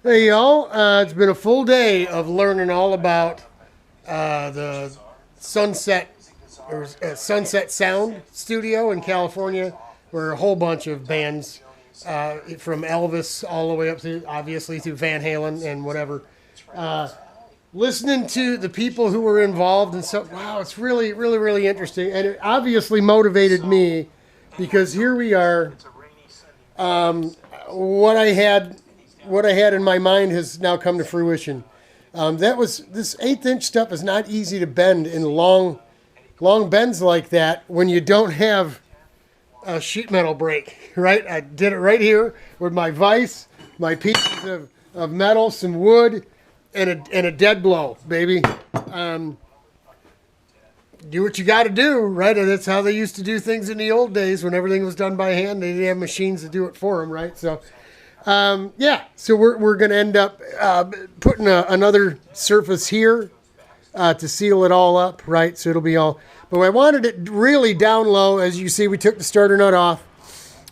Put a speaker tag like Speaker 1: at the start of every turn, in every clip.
Speaker 1: Hey y'all, it's been a full day of learning all about the Sunset Sound Studio in California, where a whole bunch of bands from Elvis all the way up to obviously to Van Halen and whatever. Listening to the people who were involved and so wow, it's really, really, really interesting, and it obviously motivated me because here we are. What I had in my mind has now come to fruition. This 1/8 inch stuff is not easy to bend in long bends like that when you don't have a sheet metal brake, right? I did it right here with my vise, my pieces of metal, some wood, and a dead blow, baby. Do what you got to do, right? And that's how they used to do things in the old days when everything was done by hand. They didn't have machines to do it for them, right? So, so we're going to end up putting another surface here to seal it all up, right? So it'll be all, but I wanted it really down low. As you see, we took the starter nut off.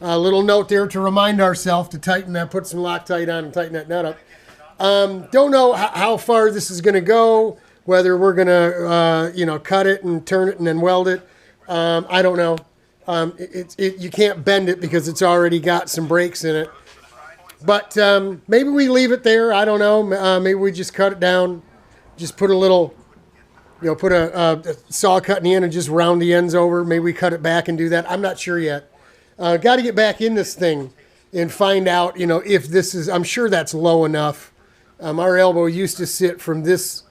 Speaker 1: A little note there to remind ourselves to tighten that, put some Loctite on and tighten that nut up. Don't know how far this is going to go, whether we're going to, cut it and turn it and then weld it. I don't know. You can't bend it because it's already got some breaks in it. But maybe we leave it there. I don't know. Maybe we just cut it down. Just put a little, put a saw cut in the end and just round the ends over. Maybe we cut it back and do that. I'm not sure yet. Got to get back in this thing and find out, if this is, I'm sure that's low enough. Our elbow used to sit from this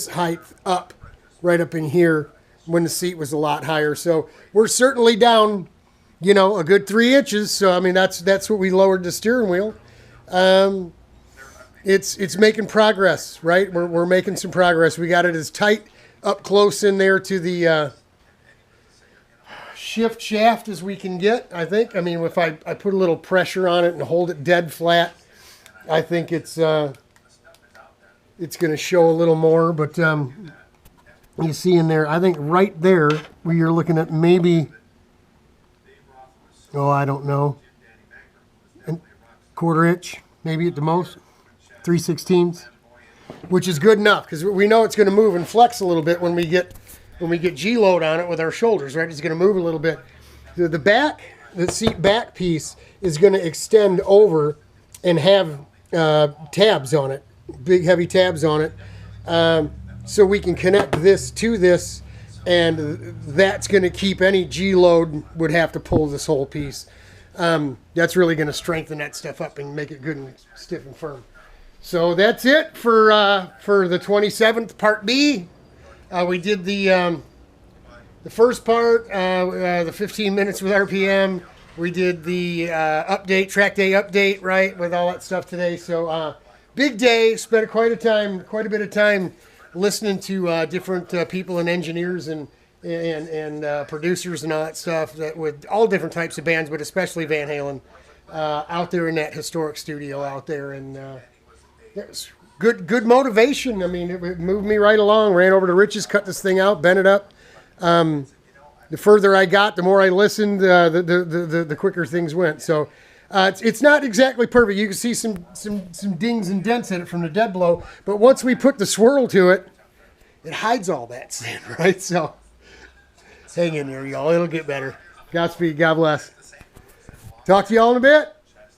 Speaker 1: height up, right up in here when the seat was a lot higher. So we're certainly down, a good 3 inches. So, I mean, that's what we lowered the steering wheel. It's making progress, right? We're making some progress. We got it as tight up close in there to the shift shaft as we can get, I think. I mean, if I put a little pressure on it and hold it dead flat, I think it's going to show a little more. But you see in there, I think right there where you're looking at maybe, I don't know, a 1/4 inch, maybe at the most, 3/16, which is good enough because we know it's going to move and flex a little bit when we get G-load on it with our shoulders, right? It's going to move a little bit. The seat back piece is going to extend over and have tabs on it, big heavy tabs on it, so we can connect this to this, and that's going to keep any G-load would have to pull this whole piece. That's really going to strengthen that stuff up and make it good and stiff and firm. So that's it for the 27th Part B. We did the first part, the 15 minutes with RPM. We did the track day update, right, with all that stuff today. So big day. Spent quite a bit of time listening to different people and engineers and producers and all that stuff that with all different types of bands, but especially Van Halen, out there in that historic studio out there, and it was good motivation. I mean, it moved me right along. Ran over to Rich's, cut this thing out, bent it up. The further I got, the more I listened, the quicker things went. So it's not exactly perfect. You can see some dings and dents in it from the dead blow, but once we put the swirl to it, it hides all that sin, right? So hang in there, y'all. It'll get better. Godspeed. God bless. Talk to y'all in a bit.